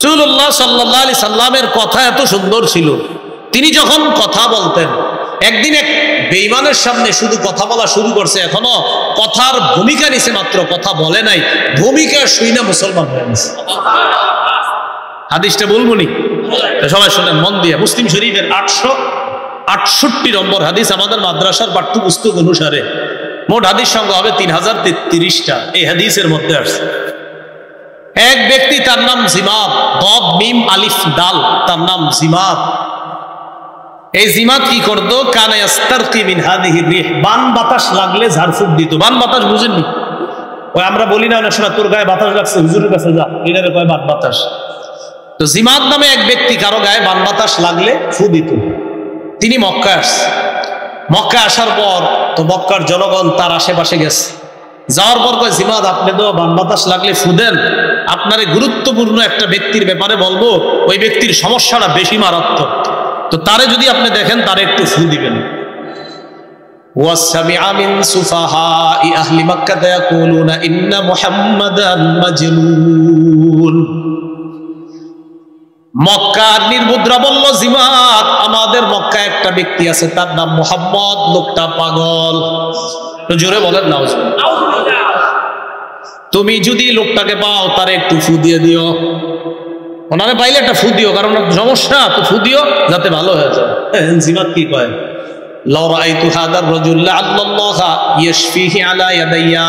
রাসূলুল্লাহ সাল্লাল্লাহু আলাইহি সাল্লামের কথা এত সুন্দর ছিল, তিনি যখন কথা বলতেন, একদিন এক বেঈমানের সামনে শুধু কথা বলা শুরু করছে, এখনো কথার ভূমিকা নিছে মাত্র, কথা বলে নাই, ভূমিকা শুইনা মুসলমান হয়ে গেছে। হাদিসটা বলবো নি, সবাই শোনেন মন দিয়ে। মুসলিম শরীফের 868 নম্বর হাদিস। আমাদের মাদ্রাসার পাঠ্যপুস্তক অনুসারে মোট হাদিস সংখ্যা হবে 3033টা। এই হাদিসের মধ্যে আসছে এক ব্যক্তি, তার নাম জিমাদ, দদ মিম আলিফ দাল, তার নাম জিমাদ। এই জিমাদ কি করতো? কানা ইস্তারকি মিন হাদিহি রিহ, বান বাতাস লাগলে ঝাড়ফুঁক দিত। বান বাতাস বুঝেননি? ওই আমরা বলি না অনেক সময় তোর গায়ে বাতাস লাগছে, হুজুরের কাছে যা, এটারে কয় বান বাতাস। তো জিমাদ নামে এক ব্যক্তি কারো গায়ে বান বাতাস লাগলে ফু দিত। তিনি মক্কায় আসছে। মক্কায় আসার পর তো মক্কার জনগণ তার আশেপাশে গেছে। যাওয়ার পর কয়, জিমাদ আপনি তো বান বাতাস লাগলে ফু দেন, আপনারে গুরুত্বপূর্ণ একটা ব্যক্তির ব্যাপারে বলবো, ওই ব্যক্তির সমস্যাটা বেশি মারাত্মক, তো তারে যদি আপনি দেখেন তারে একটু ফু দিবেন। ওয়াসামিআ মিন সুফাহাই আহলি মক্কা ইয়াকুলুনা ইন্না মুহাম্মাদান মাজনুন। মক্কার নির্বুদ্রা বলল, জিমাদ আমাদের মক্কায় একটা ব্যক্তি আছে, তার নাম মুহাম্মদ, লোকটা পাগল। তো জোরে বলেন নাউজুবিল্লাহ। তুমি যদি লোকটাকে পাও তারে একটু ফু দিয়ে দিও, ওনারে পাইলে একটা ফু দিও, কারণ সমস্যা তো ফু দিও যাতে ভালো হয়ে যায়। জিমাদ কি কয়? লাউ রাআইতু হাদার রাজুল লাআল্লাল্লাহা ইয়াশফিহি আলা ইয়াদাইয়া।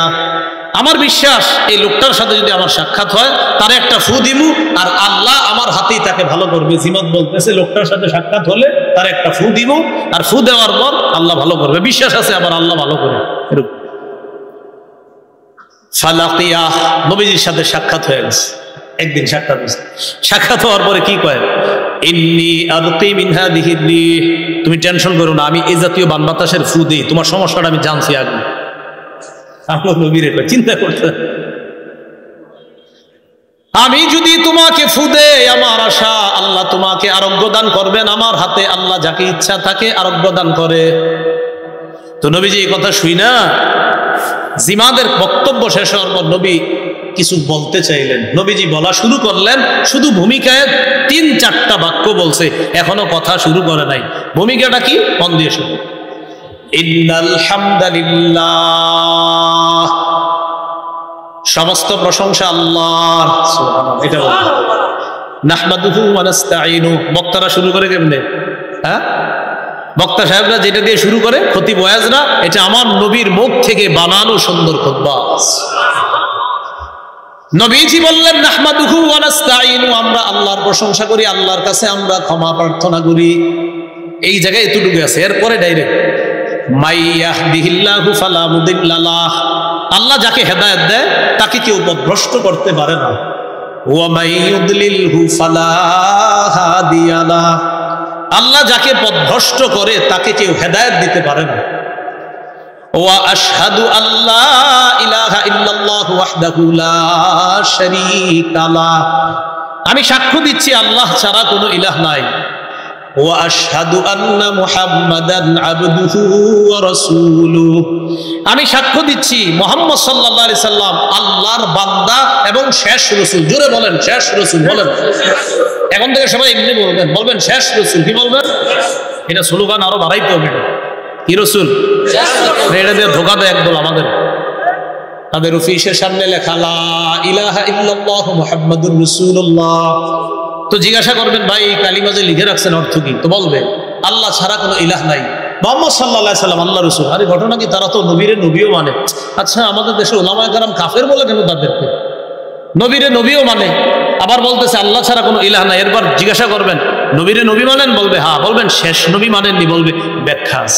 আমার বিশ্বাস এই লোকটার সাথে যদি আমার সাক্ষাৎ হয়, তারে একটা ফু দিমু আর আল্লাহ আমার হাতেই তাকে ভালো করবে। জিমাদ বলতেছে লোকটার সাথে সাক্ষাৎ হলে তার একটা ফু দিমু, আর ফু দেওয়ার পর আল্লাহ ভালো করবে, বিশ্বাস আছে আমার আল্লাহ ভালো করে। ফালাকিয়া, নবীজির সাথে সাক্ষাৎ হয়ে গেছে। একদিন সাক্ষাৎ হয়েছে। সাক্ষাৎ হওয়ার পরে কি কয়? ইন্নী আলকি মিন হাদিহি রিহ, তুমি টেনশন করো না, আমি এই জাতীয় বান বাতাসের ফু দিই, তোমার সমস্যাটা আমি জানছি আগে। আমরা নবীরে কয়, চিন্তা করতে, আমি যদি তোমাকে ফু দেই, আমার আশা আল্লাহ তোমাকে আরোগ্য দান করবেন, আমার হাতে আল্লাহ যাকে ইচ্ছা তাকে আরোগ্য দান করে। তো নবীজি এই কথা শুই না, জিমাদের বক্তব্য শেষ হওয়ার পর নবী কিছু বলতে চাইলেন, নবীজি বলা শুরু করলেন। শুধু ভূমিকায় 3-4টা বাক্য বলছে, এখনো কথা শুরু করে নাই। ভূমিকাটা কি? মন দিয়ে শুনুন। ইন্নাল হামদালিল্লাহ, সমস্ত প্রশংসা আল্লাহর। সুবহানাল্লাহ, এটা বলেন। নাহমাদুহু ওয়া নাস্তাঈনু, বক্তারা শুরু করে কেমনে? হ্যাঁ, বক্তা সাহেবরা যেটা দিয়ে শুরু করে, খতিব ওয়াজরা, এটা আমার নবীর মুখ থেকে বানানো সুন্দর খুতবা। নবীজি বললেন নাহমাদুহু ওয়া নাস্তাঈনু, আমরা আল্লাহর প্রশংসা করি, আল্লাহর কাছে আমরা ক্ষমা প্রার্থনা করি। এই জায়গায় এতটুকু আছে। এরপরে ডাইরেক্ট মাইয়াহদিহিল্লাহু ফালা মুদিল্লা লাহ, আল্লাহ যাকে হেদায়েত দেয় তাকে কেউ পথভ্রষ্ট করতে পারে না। ওয়া মাইয়ুদলিলহু ফালা হাদিয়া লাহ, আল্লাহ যাকে পথভ্রষ্ট করে তাকে কেউ হেদায়েত দিতে পারে না। ওয়া আশহাদু আল্লা ইলাহা ইল্লাল্লাহু ওয়াহদাহু লা শারীকা লাহ, আমি সাক্ষ্য দিচ্ছি আল্লাহ ছাড়া কোনো ইলাহ নাই। ওয়া আশহাদু আন্না মুহাম্মাদান আবদুহু ওয়া রাসূলুহু, আমি সাক্ষ্য দিচ্ছি মুহাম্মদ সাল্লাল্লাহু আলাইহি সাল্লাম আল্লাহর বান্দা এবং শেষ রাসূল। জোরে বলেন শেষ রাসূল। বলেন, এখন থেকে সবাই এমনি বলবেন, বলবেন শেষ রাসূল। কি বলবেন? এটা স্লোগান আরো বাড়াইতে হবে। কি রাসূল? এটা দিয়ে ধোকা দেয় একদল আমাদের। তাদের অফিসের সামনে লেখা লা ইলাহা ইল্লাল্লাহু মুহাম্মাদুর রাসূলুল্লাহ। তো জিজ্ঞাসা করবেন, ভাই কালিমা যে লিখে রাখছেন অর্থ কি? তো বলবে আল্লাহ ছাড়া কোনো ইলাহ নাই, মুহাম্মদ সাল্লাল্লাহু আলাইহি সাল্লাম আল্লাহ রাসূল। আরে ঘটনা কি? তারা তো নবীরে নবীও মানে। আচ্ছা, আমাদের দেশে উলামায়ে কেরাম কাফের বলে কেন তাদেরকে? নবীরে নবীও মানে, আবার বলতেছে আল্লাহ ছাড়া কোনো ইলাহ নাই। এরপর জিজ্ঞাসা করবেন নবীরে নবী মানেন? বলবে হ্যাঁ। বলবেন শেষ নবী মানেননি? বলবে ব্যাখ্যাস।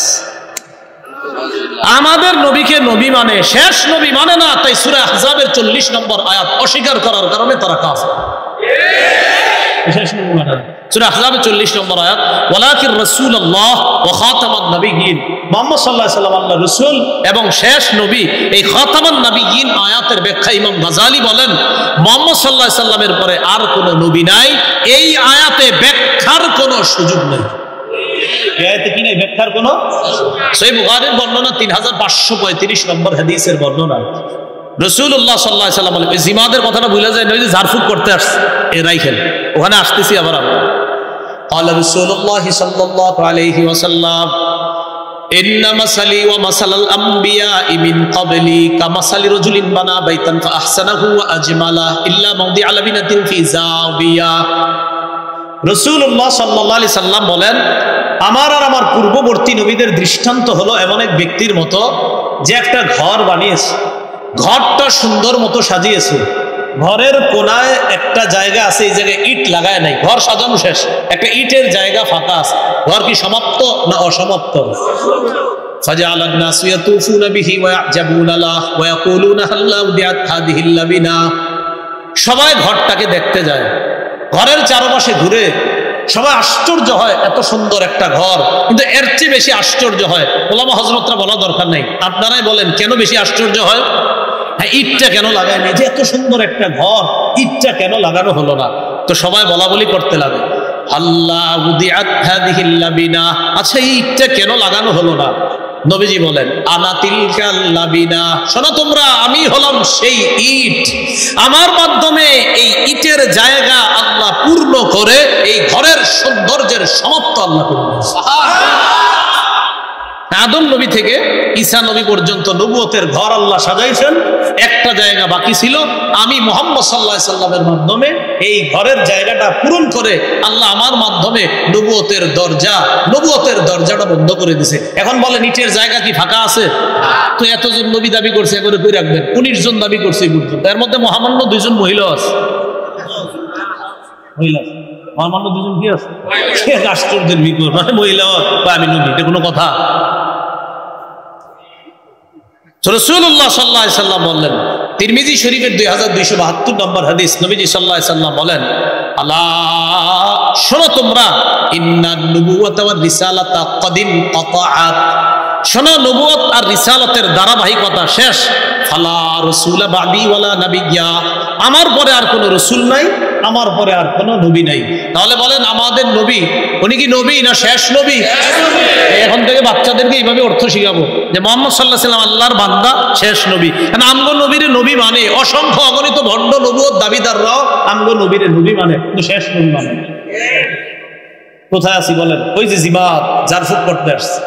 আমাদের নবীকে নবী মানে, শেষ নবী মানে না। তাই সূরা আহজাবের 40 নম্বর আয়াত অস্বীকার করার কারণে তারা কাফের। সূরা আহজাবের 40 নম্বর আয়াত, ওয়ালাকির রাসূলুল্লাহ ওয়া খাতামান নবিয়্যিন, মুহাম্মদ সাল্লাল্লাহু আলাইহি ওয়াসাল্লাম আল্লাহর রাসূল এবং শেষ নবী। এই খাতামান নবিয়্যিন আয়াতের ব্যাখ্যা ইমাম গাযালি বলেন, মুহাম্মদ সাল্লাল্লাহু আলাইহি ওয়াসাল্লামের পরে আর কোনো নবী নাই। এই আয়াতে ব্যাখ্যার কোনো সুযোগ নেই। এই আয়াতে কি নাই? ব্যাখ্যার কোনো। সহিহ বুখারীর বর্ণনা 3535 নম্বর হাদিসের বর্ণনা। রাসূলুল্লাহ সাল্লাল্লাহু আলাইহি সাল্লাম বলেন, এই জিমাদের কথাটা ভুলে যায় না, ওই যে ঝাড়ফুঁক করতে আসছে এ রাইখেন, ওখানে আসতেছি আবার আমরা। قال رسول الله صلى الله عليه وسلم إن مثلي ومثل الأنبياء من قبلي كمثل رجل بنى بيتا فأحسنه وأجمله إلا موضع لبنة في زاوية। রাসূলুল্লাহ সাল্লাল্লাহু আলাইহি সাল্লাম বলেন, আমার আর আমার পূর্ববর্তী নবীদের দৃষ্টান্ত হলো এমন এক ব্যক্তির মতো যে একটা ঘর বানিয়েছে, ঘরটা সুন্দর মতো সাজিয়েছে, ঘরের কোনায় একটা জায়গা আছে, এই জায়গায় ইট লাগায় নাই, ঘর সাজানো শেষ, একটা ইটের জায়গা ফাঁকা আছে, ঘর কি সমাপ্ত না অসমাপ্ত? فجعل الناس يطوفون به ويعجبون له ويقولون هل وضعت هذه اللبنة। সবাই ঘরটাকে দেখতে যায়, ঘরের চারপাশে ঘুরে সবাই আশ্চর্য হয়, এত সুন্দর একটা ঘর। কিন্তু এর চেয়ে বেশি আশ্চর্য হয়, ওলামা হযরতরা বলা দরকার নাই, আপনারাই বলেন কেন বেশি আশ্চর্য হয়? হ্যাঁ, ইটটা কেন লাগায়নি? যে এত সুন্দর একটা ঘর, ইটটা কেন লাগানো হলো না? তো সবাই বলা বলি করতে লাগে, আল্লাহ উদিআত হাযিহিল লাবিনা, আচ্ছা এই ইটটা কেন লাগানো হলো না? নবীজি বলেন, আনা তিলকাল লাবিনা, শোনো তোমরা, আমি হলাম সেই ইট, আমার মাধ্যমে এই ইটের জায়গা আল্লাহ পূর্ণ করে এই ঘরের সৌন্দর্যের সমাপ্ত আল্লাহ করবেন। আদম নবী থেকে ঈসা নবী পর্যন্ত নবুয়তের ঘর আল্লাহ সাজাইছেন, একটা জায়গা বাকি ছিল, আমি মুহাম্মদ সাল্লাল্লাহু আলাইহি সাল্লামের মাধ্যমে এই ঘরের জায়গাটা পূরণ করে আল্লাহ আমার মাধ্যমে নবুয়তের দরজাটা বন্ধ করে দিয়েছে। এখন বলেন ইটের জায়গা কি ফাঁকা আছে? তো এতজন নবী দাবি করছে, করে কই রাখবেন? 19 জন দাবি করছে এই পর্যন্ত, এর মধ্যে মহামান্য 2 জন মহিলা আছে। মহিলা মহামান্য 2 জন কি আছে? আশ্চর্যের বিপদ, মানে মহিলা বা আমি নবী, এটা কোনো কথা? রাসূলুল্লাহ সাল্লাল্লাহু আলাইহি সাল্লাম বললেন, তিরমিজি শরীফের 2272 নম্বর হাদিস, নবীজি সাল্লাল্লাহু আলাইহি সাল্লাম বলেন, আলা শোনো তোমরা, ইন্নান নুবুওয়াতা ওয়ার রিসালাতা কদিন কাতাআত, শোনো নবুয়ত আর রিসালাতের ধারাবাহিকতা শেষ। ফালা রাসূলা বাদি ওয়ালা নাবিয়্যা, আমার পরে আর কোনো রাসূল নাই, আমার পরে আর কোনো নবী নাই। তাহলে বলেন আমাদের নবী, উনি কি নবী না শেষ নবী? এখন থেকে বাচ্চাদেরকে এইভাবে অর্থ শিখাবো যে মুহাম্মদ সাল্লাল্লাহু আলাইহি সাল্লাম আল্লাহর বান্দা, শেষ নবী। কারণ আমগো নবীরে নবী মানে, অসংখ্য অগণিত ভণ্ড নবুয়ত দাবিদাররাও আমগো নবীরে নবী মানে, কিন্তু শেষ নবী মানে। কোথায় আছি বলেন? ওই যে জিমাত জারফুক করতে আসছে,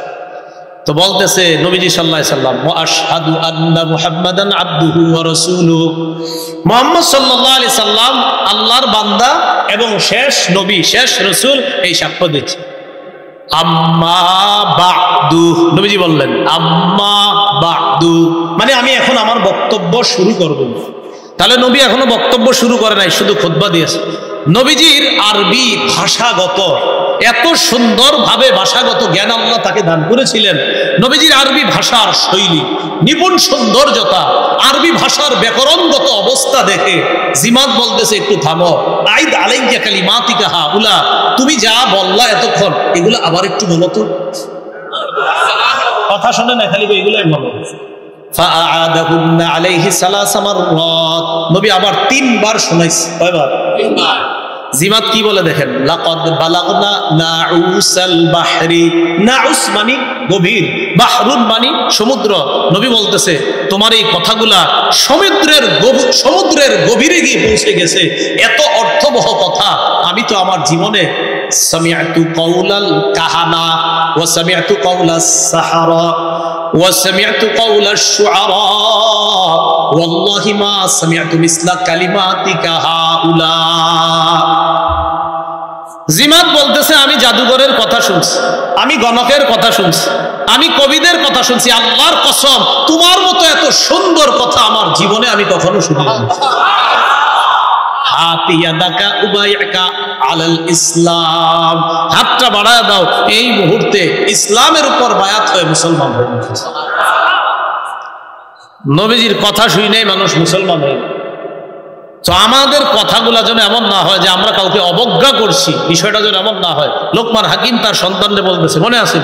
তো বলতেছে নবীজি সাল্লাল্লাহু আলাইহি সাল্লাম, ওয়া আশহাদু আন্না মুহাম্মাদান আবদুহু ওয়া রাসূলুহু, মুহাম্মদ সাল্লাল্লাহু আলাইহি সাল্লাম আল্লাহর বান্দা এবং শেষ নবী, শেষ রাসূল, এই সাক্ষ্য দিচ্ছে। আম্মা বা'দু, নবীজি বললেন আম্মা বা'দু, মানে আমি এখন আমার বক্তব্য শুরু করব। তাহলে নবী এখনো বক্তব্য শুরু করে নাই, শুধু খুতবা দিয়েছে। নবীজির আরবি ভাষাগত এত সুন্দরভাবে ভাষাগত জ্ঞান আল্লাহ তাকে দান করেছিলেন। নবীজির আরবি ভাষার শৈলী, নিপুণ সৌন্দর্যতা, আরবি ভাষার ব্যাকরণগত অবস্থা দেখে জিমাত বলতেছে, একটু থামো, আইদ আলাইকা কালিমাতিকা হাউলা, তুমি যা বললা এতক্ষণ এগুলো আবার একটু বলো তো। কথা শুনে না, খালি এগুলোই বলো। ফাআদাহুন্না আলাইহি সালাসা মাররাত, নবী আবার 3 বার শোনাইছে। কয়বার? 3 বার। জিমাত কি বলে দেখেন, লাকাদ বালাগনা নাউসাল বাহরি, নাউস মানে গভীর, বাহরুন মানে সমুদ্র। নবী বলতেছে তোমার এই কথাগুলা সমুদ্রের গভীরে গিয়ে পৌঁছে গেছে, এত অর্থবহ কথা আমি তো আমার জীবনে সামিআতু কাউলাল কাহানা ওয়া সামিআতু কাউলাস সাহারা ওয়া সামিআতু কাউলাশ শুআরা ওয়াল্লাহি মা সামিআতু মিসলা কালিমাতিকা হাউলা। জিমাত বলতেছে আমি জাদুঘরের কথা শুনছি, আমি গণকের কথা শুনছি, আমি কবিদের কথা শুনছি, আল্লাহর কসম তোমার মতো এত সুন্দর কথা আমার জীবনে আমি কখনো শুনিনি। হাতিয়াদাকা উবাইকা আলাল ইসলাম, হাতটা বাড়ায় দাও, এই মুহূর্তে ইসলামের উপর বায়াত হয়ে মুসলমান হয়ে গেছে। নবীজির কথা শুনেই মানুষ মুসলমান হয়ে। তো আমাদের কথাগুলা যেন এমন না হয় যে আমরা কাউকে অবজ্ঞা করছি, বিষয়টা যেন এমন না হয়। লোকমান হাকিম তার সন্তানকে বলতেছে, মনে আছে,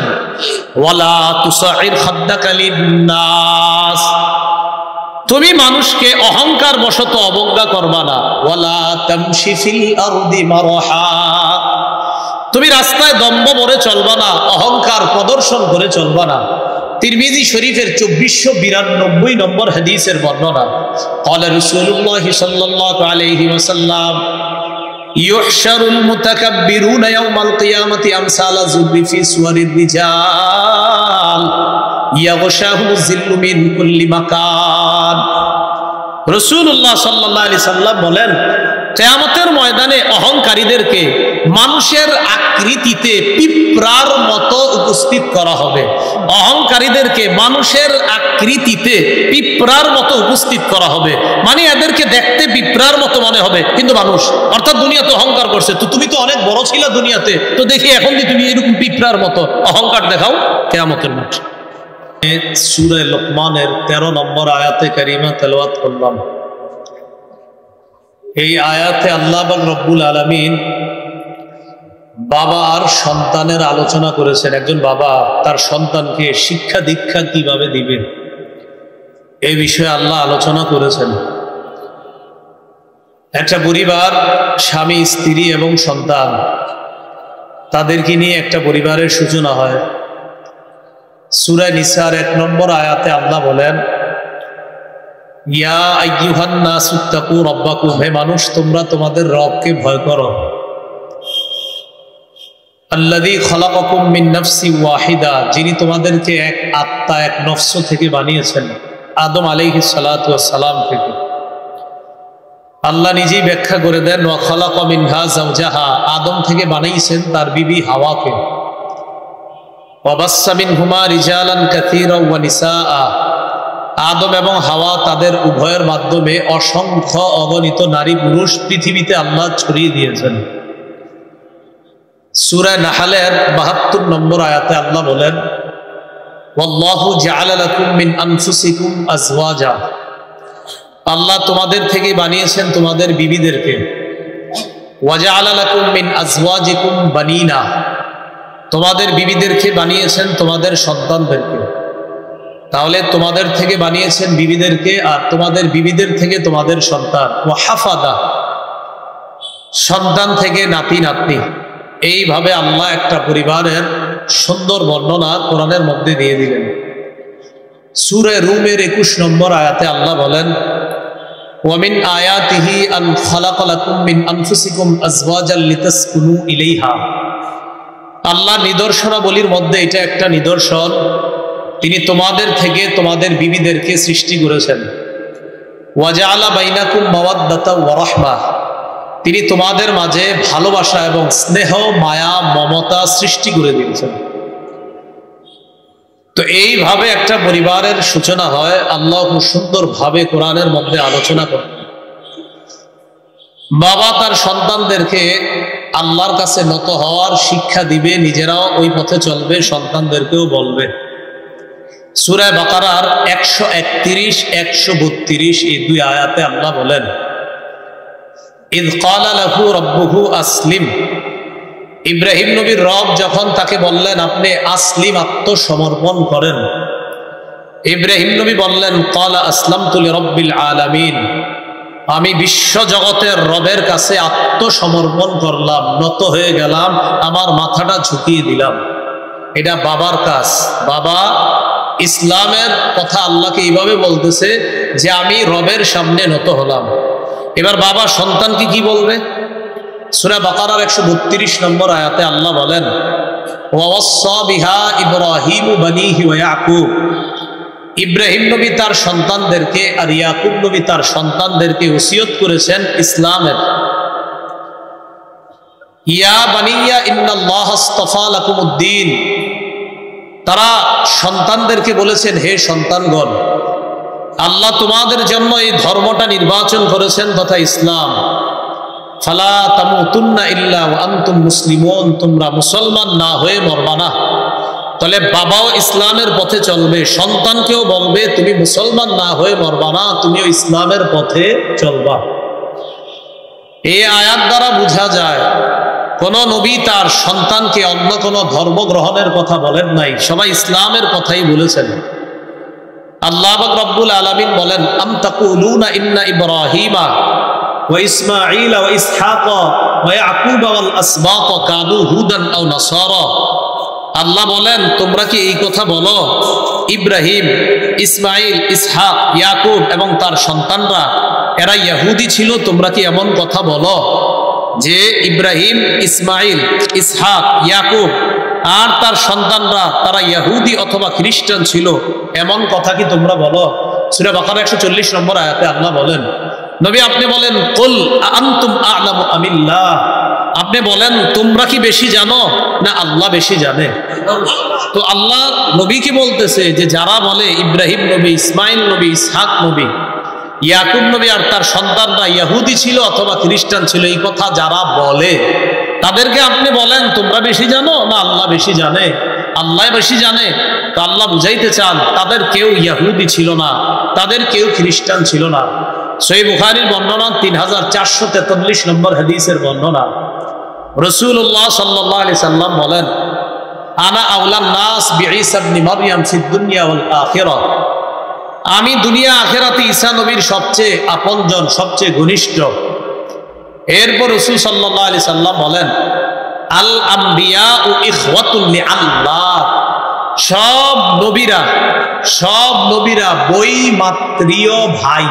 ওয়ালা তুসাইর খাদ্দাকা লিন্নাস, তুমি মানুষকে অহংকার বশত অবজ্ঞা করবা না। ওয়ালা তামশি ফিল আরদি মারহা, তুমি রাস্তায় দম্ভ ভরে চলবা না, অহংকার প্রদর্শন করে চলবা না। তিরমিজি শরীফের 2492 নম্বর হাদিসের বর্ণনা, ক্বালা রাসূলুল্লাহ সাল্লাল্লাহু আলাইহি ওয়াসাল্লাম ইউহশারুল মুতাকাব্বিরুনা ইয়াওমাল কিয়ামাতি আমসালা যুবরি ফি সুওয়ারির রিজাল ইয়াগশাহুমুজ জিল্লু মিন কুল্লি মাকান। রাসূলুল্লাহ সাল্লাল্লাহু আলাইহি সাল্লাম বলেন, কিয়ামতের ময়দানে অহংকারীদেরকে মানুষের আকৃতিতে পিঁপড়ার মতো উপস্থিত করা হবে। অহংকারীদেরকে মানুষের আকৃতিতে পিঁপড়ার মতো উপস্থিত করা হবে, মানে এদেরকে দেখতে পিঁপড়ার মতো মনে হবে কিন্তু মানুষ। অর্থাৎ দুনিয়াতে অহংকার করছে, তো তুমি তো অনেক বড় ছিল দুনিয়াতে, তো দেখি এখন যে তুমি এরকম পিঁপড়ার মতো অহংকার দেখাও কিয়ামতের মাঠে। সূরা লোকমানের 13 নম্বর আয়াতে কারিমা তেলাওয়াত করলাম। এই আয়াতে আল্লাহ রব্বুল আলামিন বাবা আর সন্তানের আলোচনা করেছেন। একজন বাবা তার সন্তানকে শিক্ষা দীক্ষা কিভাবে দিবেন এই বিষয়ে আল্লাহ আলোচনা করেছেন। একটা পরিবার, স্বামী স্ত্রী এবং সন্তান, তাদেরকে নিয়ে একটা পরিবারের সূচনা হয়। সূরা নিসার 1 নম্বর আয়াতে আল্লাহ বলেন, ইয়া আইয়ুহান নাসুত্তাকু রাব্বাকুম, হে মানুষ তোমরা তোমাদের রবকে ভয় করো। আল্লাযী খালাকাকুম মিন নাফসিন ওয়াহিদা, যিনি তোমাদেরকে এক আত্মা, এক নফস থেকে বানিয়েছেন, আদম আলাইহিস সালাতু ওয়াস সালাম থেকে। আল্লাহ নিজেই ব্যাখ্যা করে দেন, ওয়া খালাকা মিনহা যাওজাহা, আদম থেকে বানাইছেন তার বিবি হাওয়াকে। ওয়া বাসসা মিনহুমা রিজালান কাসীরা ওয়া নিসাআ, আদম এবং হাওয়া তাদের উভয়ের মাধ্যমে অসংখ্য অগণিত নারী পুরুষ পৃথিবীতে আল্লাহ ছড়িয়ে দিয়েছেন। সূরা নাহলের 72 নম্বর আয়াতে আল্লাহ বলেন, ওয়াল্লাহু জাআলা লাকুম মিন আনফুসিকুম আজওয়াজা, আল্লাহ তোমাদের থেকে বানিয়েছেন তোমাদের বিবিদেরকে। ওয়া জাআলা লাকুম মিন আজওয়াজিকুম বানিনা, তোমাদের বিবিদেরকে বানিয়েছেন তোমাদের সন্তানদেরকে। তাহলে তোমাদের থেকে বানিয়েছেন বিবিদেরকে, আর তোমাদের বিবিদের থেকে তোমাদের সন্তান। ওয়া হাফাদা, সন্তান থেকে নাতি নাতনি। এইভাবে আল্লাহ একটা পরিবারের সুন্দর বর্ণনা কোরআনের মধ্যে দিয়ে দিলেন। সূরা রুমের 21 নম্বর আয়াতে আল্লাহ বলেন, ওয়া মিন আয়াতিহি আন খালাকা লাকুম মিন আনফুসিকুম আজওয়াজাল লিতাসকুনু ইলাইহা, আল্লাহ নিদর্শনাবলীর মধ্যে এটা একটা নিদর্শন, তিনি তোমাদের থেকে তোমাদের বিবিদেরকে সৃষ্টি করেছেন। ওয়া জাআলা বাইনাকুম মাওয়াদ্দাতা ওয়া রাহমা, তিনি তোমাদের মাঝে ভালোবাসা এবং স্নেহ, মায়া, মমতা সৃষ্টি করে দিয়েছেন। তো এইভাবে একটা পরিবারের সূচনা হয়। আল্লাহ খুব সুন্দরভাবে কোরআনের মধ্যে আলোচনা করেন। বাবা তার সন্তানদেরকে আল্লাহর কাছে নত হওয়ার শিক্ষা দিবে, নিজেরাও ওই পথে চলবে, সন্তানদেরকেও বলবে। সূরা বাকারার 131, 132 এই 2 আয়াতে আল্লাহ বলেন, ইয ক্বালা লাহু রাব্বুহু আসলিম, ইব্রাহিম নবীর রব যখন তাকে বললেন আপনি আসলিম, আত্মসমর্পণ করেন, ইব্রাহিম নবী বললেন, ক্বালা আসলামতু লিরাব্বিল আলামিন, আমি বিশ্ব জগতের রবের কাছে আত্মসমর্পণ করলাম, নত হয়ে গেলাম, আমার মাথাটা ঝুঁকিয়ে দিলাম। এটা বাবার কাজ। বাবা ইসলামের কথা আল্লাহকে এইভাবে বলতেছে যে আমি রবের সামনে নত হলাম। এবার বাবা সন্তানকে কি বলবে? সূরা বাকারার 132 নম্বর আয়াতে আল্লাহ বলেন, ওয়াওয়াসসা বিহা ইব্রাহিমু বানিহি ওয়া ইয়াকুব, ইব্রাহিম নবী তার সন্তানদেরকে আর ইয়াকুব নবী তার সন্তানদেরকে ওসিয়ত করেছেন ইসলামের। ইয়া বানিয়া ইন্নাল্লাহ আস্তাফা লাকুমুদ্দিন, তারা সন্তানদেরকে বলেছেন হে সন্তানগণ, আল্লাহ তোমাদের জন্য এই ধর্মটা নির্বাচন করেছেন তথা ইসলাম। ফালা তামুতুন্না ইল্লা ওয়া আনতুম মুসলিমুন, তোমরা মুসলমান না হয়ে মরবা না। তাহলে বাবাও ইসলামের পথে চলবে, সন্তানকেও বলবে তুমি মুসলমান না হয়ে মরবা না, তুমিও ইসলামের পথে চলবা। এই আয়াত দ্বারা বোঝা যায় কোন নবী তার সন্তানকে অন্য কোন ধর্ম গ্রহণের কথা বলেন নাই, সবাই ইসলামের কথাই বলেছেন। আল্লাহ রাব্বুল আলামিন বলেন, আম তাকুলুনা ইন্না ইব্রাহিমা ওয়া ইসমাঈল ওয়া ইসহাক ওয়া ইয়াকুব ওয়াল আসবাত কানু হুদান আও নাসারা, আল্লাহ বলেন তোমরা কি এই কথা বলো ইব্রাহিম, ইসমাইল, ইসহাক, ইয়াকুব এবং তার সন্তানরা এরা ইহুদি ছিল, তোমরা কি এমন কথা বলো যে ইব্রাহিম, ইসমাইল, ইসহাক, ইয়াকুব আর তার সন্তানরা তারা ইহুদি অথবা খ্রিস্টান ছিল, এমন কথা কি তোমরা বলো? সূরা বাকারা 140 নম্বর আয়াতে আল্লাহ বলেন, নবী আপনি বলেন, কুল আনতুম আ'লামু আমিল্লাহ, আপনি বলেন তোমরা কি বেশি জানো না আল্লাহ বেশি জানে? তো আল্লাহ নবীকে বলতেছে যে যারা বলে ইব্রাহিম নবী, ইসমাইল নবী, ইসহাক নবী, ইয়াকুব নবী আর তার সন্তানরা ইহুদি ছিল অথবা খ্রিস্টান ছিল, এই কথা যারা বলে তাদেরকে আপনি বলেন তোমরা বেশি জানো না আল্লাহ বেশি জানে? আল্লাহ বেশি জানে। তো আল্লাহ বুঝাইতে চান তাদের কেউ ইহুদি ছিল না, তাদের কেউ খ্রিস্টান ছিল না। সহিহ বুখারীর বর্ণনা 3443 নম্বর হাদিসের বর্ণনা, রাসূলুল্লাহ সাল্লাল্লাহু আলাইহি সাল্লাম বলেন, আনা আওলান নাস বিঈসা ইবনে মারইয়াম ফিদ দুনিয়া ওয়াল আখিরাহ, আমি দুনিয়া আখিরাতে ঈসা নবীর সবচেয়ে আপনজন, সবচেয়ে ঘনিষ্ঠ। এরপর রাসূল সাল্লাল্লাহু আলাইহি সাল্লাম বলেন, আল আম্বিয়াউ ইখওয়াতুল লিআল্লাহ, সব নবীরা বৈমাত্রীয় ভাই।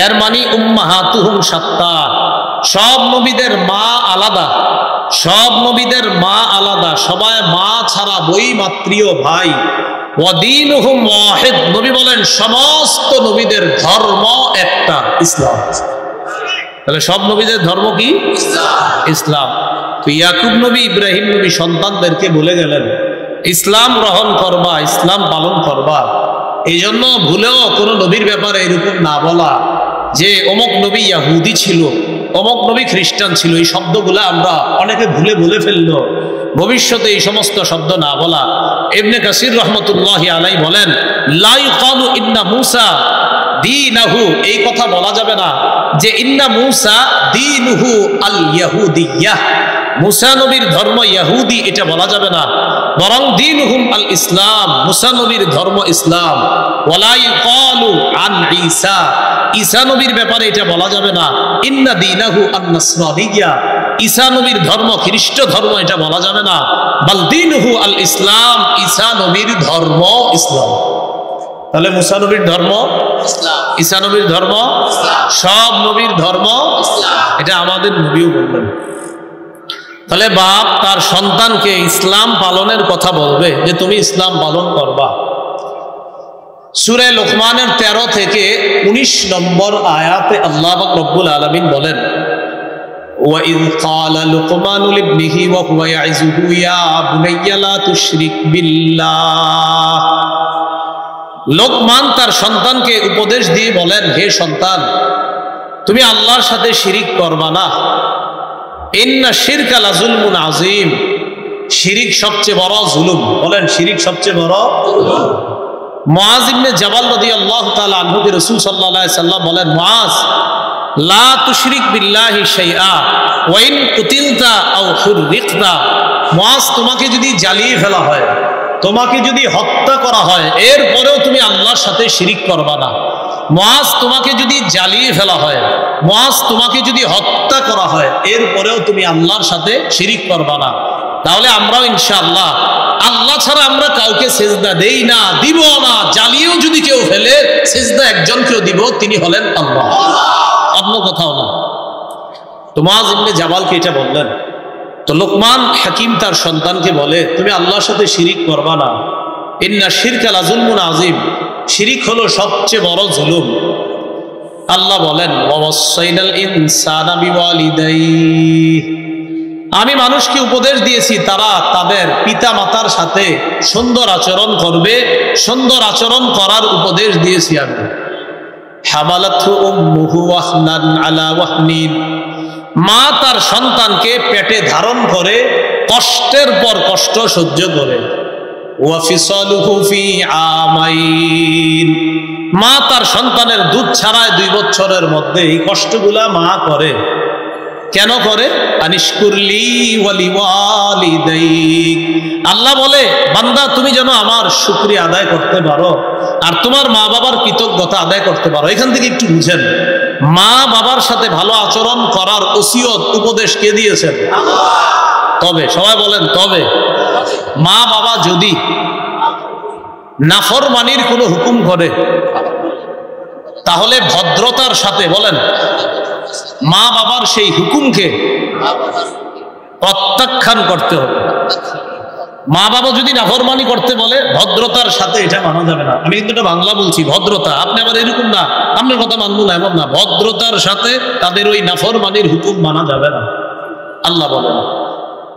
এর মানে উম্মাহাতুহুম শাত্তা, সব নবীদের মা আলাদা, সব নবীদের মা আলাদা, সবাই মা ছাড়া বৈমাত্রীয় ভাই। ওয়াদীনুহুম ওয়াহিদ, নবী বলেন সমস্ত নবীদের ধর্ম একটা, ইসলাম। তাহলে সব নবীদের ধর্ম কি? ইসলাম। তো ইয়াকুব নবী, ইব্রাহিম নবী সন্তানদেরকে বলে গেলেন ইসলাম গ্রহণ করবা, ইসলাম পালন করবা। এই জন্য ভুলেও কোনো নবীর ব্যাপারে এরকম না বলা যে অমুক নবী ইহুদি ছিল, অমুক নবী খ্রিস্টান ছিল, এই শব্দগুলো আমরা অনেকে ভুলে বলে ফেললো। ভবিষ্যতে এই সমস্ত শব্দ না বলা। ইবনে কাসির রহমতুল্লাহি আলাইহি বলেন, লা ইউকালু ইন্না মূসা দীনাহু, এই কথা বলা যাবে না যে ইন্না মূসা দীনুহু আল ইয়াহুদিয়াহ, মূসা নবীর ধর্ম ইহুদি, এটা বলা যাবে না। বরং দীনুহুম আল ইসলাম, মূসা নবীর ধর্ম ইসলাম। ওয়ালা ইউকালু আন ঈসা, ঈসা নবীর ব্যাপারে এটা বলা যাবে না ইন্না দীনাহু আন নাসরানিয়্যা, ঈসা নবীর ধর্ম খ্রিস্ট ধর্ম, এটা বলা যাবে না। বাল দীনুহু আল ইসলাম, ঈসা নবীর ধর্ম ইসলাম। তাহলে মূসা নবীর ধর্ম ইসলাম, ঈসা নবীর ধর্ম ইসলাম, সব নবীর ধর্ম ইসলাম, এটা আমাদের নবীও বললেন। তাহলে বাপ তার সন্তানকে ইসলাম পালনের কথা বলবে যে তুমি ইসলাম পালন করবা। সূরা লুকমানের 13 থেকে 19 নম্বর আয়াতে আল্লাহ পাক রব্বুল আলামিন বলেন, وَإِذْ قَالَ لُقْمَانُ لِابْنِهِ وَهُوَ يَعِظُهُ يَا بُنَيَّ لَا تُشْرِكْ بِاللَّهِ, লোকমান তার সন্তানকে উপদেশ দিয়ে বলেন, হে সন্তান, তুমি আল্লাহর সাথে শিরিক করবা না। ইন্না শিরকা লাযুলমুন আযীম, শিরিক সবচেয়ে বড় জুলুম। বলেন শিরিক সবচেয়ে বড় জুলুম। মুআজ ইবনে জাবাল রাদিয়াল্লাহু তাআলা আনহুকে রাসূল সাল্লাল্লাহু আলাইহি সাল্লাম বলেন, মুআজ লা তুশরিক বিল্লাহি শাইআ ওয়া ইন কুতিলতা আও হুররিকতা, মুআজ তোমাকে যদি জ্বালিয়ে ফেলা হয়, তোমাকে যদি হত্যা করা হয়, এরপরেও তুমি আল্লাহর সাথে শিরিক করবা না। মুআজ তোমাকে যদি জ্বালিয়ে ফেলা হয়, মুআজ তোমাকে যদি হত্যা করা হয়, এরপরেও তুমি আল্লাহর সাথে শিরিক করবা না। তাহলে আমরাও ইনশাআল্লাহ আল্লাহ ছাড়া আমরা কাউকে সেজদা দেই না, দিব না। জ্বালিয়েও যদি কেউ ফেলে, সেজদা একজনকেও দিব, তিনি হলেন আল্লাহ, অন্য কোথাও না। তো মুআজ ইবনে জাবালকে এটা বললেন। তো লোকমান হাকিম তার সন্তানকে বলে, তুমি আল্লাহর সাথে শিরিক করবা না। ইন্না শিরকা লাযুলমুন আযীম, শিরিক হলো সবচেয়ে বড় জুলুম। আল্লাহ বলেন, ওয়াসাইনাল ইনসানা বিওয়ালিদাইহি, আমি মানুষকে উপদেশ দিয়েছি তারা তাদের পিতা মাতার সাথে সুন্দর আচরণ করবে, সুন্দর আচরণ করার উপদেশ দিয়েছি আমি। হামালাতহু উম্মুহু ওয়াহনান আলা ওয়াহনিন, মা তার সন্তানকে পেটে ধারণ করে কষ্টের পর কষ্ট সহ্য করে। ওয়া ফিসালুহু ফি আমাইন, মা তার সন্তানের দুধ ছাড়ায় 2 বছরের মধ্যে এই কষ্টগুলা মা করে। কেন করে? আনিশকুরলি ওয়া লিওয়ালিদাইক, আল্লাহ বলে বান্দা তুমি যেন আমার শুকরিয়া আদায় করতে পারো আর তোমার মা বাবার কৃতজ্ঞতা আদায় করতে পারো। এখান থেকে একটু বুঝেন, মা বাবার সাথে ভালো আচরণ করার ওসিয়ত উপদেশ কে দিয়েছেন? আল্লাহ। তবে সবাই বলেন তবে মা বাবা যদি নাফরমানির কোনো হুকুম করে, তাহলে ভদ্রতার সাথে বলেন মা বাবার সেই হুকুমকে প্রত্যাখ্যান করতে হবে। মা বাবা যদি নাফরমানি করতে বলে ভদ্রতার সাথে এটা মানা যাবে না। আমি কিন্তু এটা বাংলা বলছি, ভদ্রতা। আপনি আবার এরকম না আপনার কথা মানবো না এমন না, ভদ্রতার সাথে তাদের ওই নাফরমানির হুকুম মানা যাবে না। আল্লাহ বলেন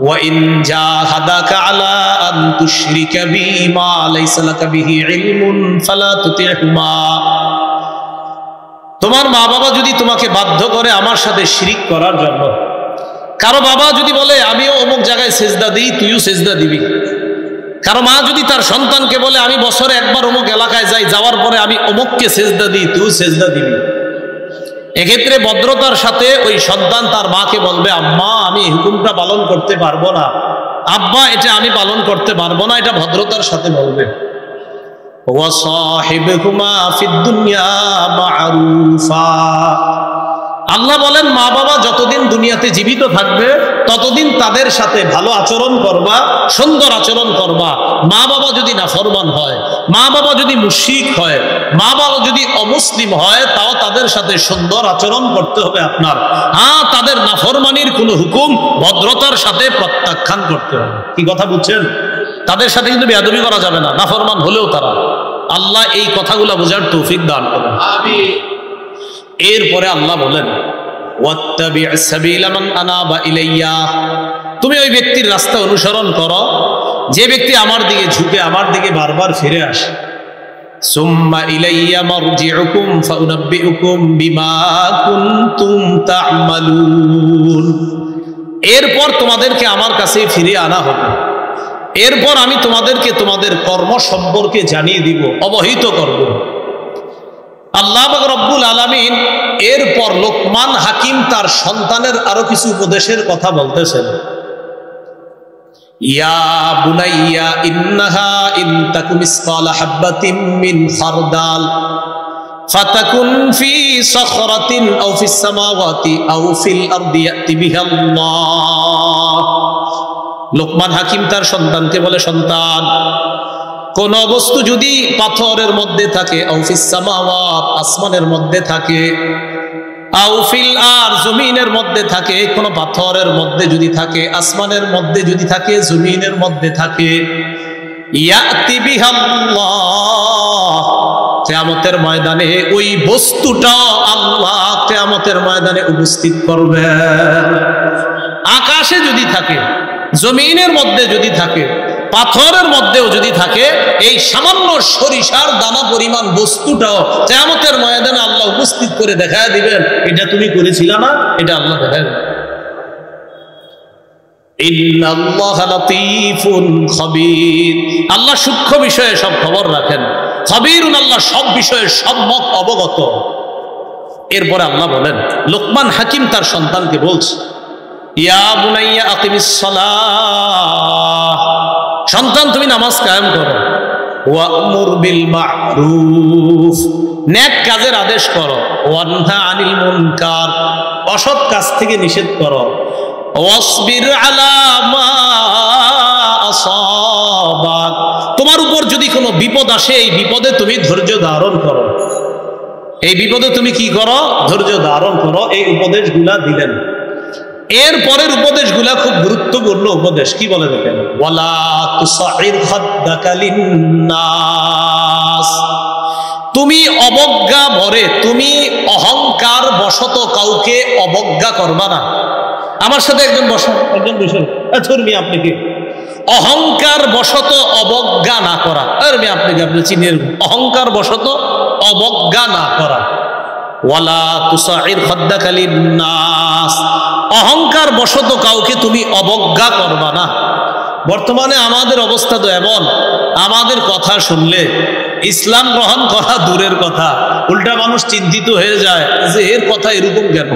وَإِنْ جَاهَدَاكَ عَلَىٰ أَن تُشْرِكَ بِي مَا لَيْسَ لَكَ بِهِ عِلْمٌ فَلَا تُطِعْهُمَا। তোমার মা বাবা যদি তোমাকে বাধ্য করে আমার সাথে শিরিক করার জন্য, কারো বাবা যদি বলে আমিও অমুক জায়গায় সেজদা দিই, তুইও সেজদা দিবি। কারো মা যদি তার সন্তানকে বলে আমি বছরে একবার অমুক এলাকায় যাই, যাওয়ার পরে আমি অমুককে সেজদা দিই, তুইও সেজদা দিবি। এক্ষেত্রে ভদ্রতার সাথে ওই সন্তান তার মাকে বলবে আম্মা আমি এই হুকুমটা পালন করতে পারবো না, আব্বা এটা আমি পালন করতে পারবো না, এটা ভদ্রতার সাথে বলবে। ওয়াসাহিবহুমা ফিদ দুনিয়া মা'রুফা। আল্লাহ বলেন মা বাবা যতদিন দুনিয়াতে জীবিত থাকবে ততদিন তাদের সাথে ভালো আচরণ করবা, সুন্দর আচরণ করবা। মা বাবা যদি নাফরমান হয়, মা বাবা যদি মুশরিক হয়, মা বাবা যদি অমুসলিম হয়, তাও তাদের সাথে সুন্দর আচরণ করতে হবে আপনার। হ্যাঁ, তাদের নাফরমানির কোনো হুকুম ভদ্রতার সাথে প্রত্যাখ্যান করতে হবে। কি কথা বুঝছেন? তাদের সাথে কিন্তু বেয়াদবি করা যাবে না, নাফরমান হলেও তারা। আল্লাহ এই কথাগুলো বোঝার তৌফিক দান করেন। আমিন। এরপরে আল্লাহ বলেন ওয়াত্তাবি' সাবিলা মান আনাবা ইলাইয়া। তুমি ওই ব্যক্তির রাস্তা অনুসরণ করো যে ব্যক্তি আমার দিকে ঝুঁকে, আমার দিকে বারবার ফিরে আসে। সুম্মা ইলাইয়া মারজিউকুম ফাউনাব্বিউকুম বিমা কুনতুম তা'মালুন। এরপর তোমাদেরকে আমার কাছে ফিরে আনা হবে, এরপর আমি তোমাদেরকে তোমাদের কর্ম সম্পর্কে জানিয়ে দিব, অবহিত করব। আল্লাহ পাক রব্বুল আলামিন এরপর লোকমান হাকিম তার সন্তানের আরো কিছু উপদেশের কথা বলতেছেন। ইয়া বুনাইয়া ইন্নাহা ইন তাকুম মিসকালা হাববাতিন মিন খারদাল ফাতাকুন ফি সাখরাতিন আও ফিস সামাওয়াতি আও ফিল আরদি ইয়াতি বিহাল্লাহ। লোকমান হাকিম তার সন্তানকে বলে, সন্তান কোন বস্তু যদি পাথরের মধ্যে থাকে, আও ফিস সামাওয়াত আসমানের মধ্যে থাকে, আও ফিল আর জমিনের মধ্যে থাকে, কোন পাথরের মধ্যে যদি থাকে, আসমানের মধ্যে যদি থাকে, জমিনের মধ্যে থাকে, ইয়াতি বিহাল্লাহ। কিয়ামতের ময়দানে ওই বস্তুটা আল্লাহ কিয়ামতের ময়দানে উপস্থিত করবেন। আকাশে যদি থাকে, জমিনের মধ্যে যদি থাকে, পাথরের মধ্যেও যদি থাকে, এই সামান্য সরিষার দানা পরিমাণ বস্তুটাও কিয়ামতের ময়দানে আল্লাহ উপস্থিত করে দেখায় দিবেন, এটা তুমি করেছিলা না, এটা আল্লাহ দেখায় দিবেন। ইন্নাল্লাহা লাতীফুন খাবীর। আল্লাহ সূক্ষ্ম বিষয়ে সব খবর রাখেন। খাবীরুন, আল্লাহ সব বিষয়ে সম্যক অবগত। এরপরে আল্লাহ বলেন, লোকমান হাকিম তার সন্তানকে বলছে, ইয়া বুনাইয়া আকিমিস সালাহ। সন্তান তুমি নামাজ কায়েম করো। ওয়া'মুর বিল মা'রুফ, নেক কাজের আদেশ করো। ওয়ানহা আনিল মুনকার, অসৎ কাজ থেকে নিষেধ করো। ওয়াসবির আলা মা আসাবাক, তোমার উপর যদি কোনো বিপদ আসে এই বিপদে তুমি ধৈর্য ধারণ করো। এই বিপদে তুমি কি করো? ধৈর্য ধারণ করো। এই উপদেশগুলা দিলেন। এর পরের উপদেশগুলা খুব গুরুত্বপূর্ণ উপদেশ। কি বলে দেখেন, ওয়ালা তুসাইর খাদ্দাকা লিন্নাস, তুমি অবজ্ঞা ভরে, তুমি অহংকার বশত কাউকে অবজ্ঞা করবা না। আমার সাথে একজন বসেন, একজন বসেন, ধর্মী আপনি কি অহংকার বশত অবজ্ঞা না করা। ধর্মী আপনি কি, আপনি চিনেন, অহংকার বশত অবজ্ঞা না করা। ওয়ালা তুসাইর খাদ্দাকা লিন্নাস, অহংকার বশত কাউকে তুমি অবজ্ঞা করবা না। বর্তমানে আমাদের অবস্থা তো এমন, আমাদের কথা শুনলে ইসলাম গ্রহণ করা দূরের কথা, উল্টা মানুষ চিন্তিত হয়ে যায় যে এর কথা এরকম কেন।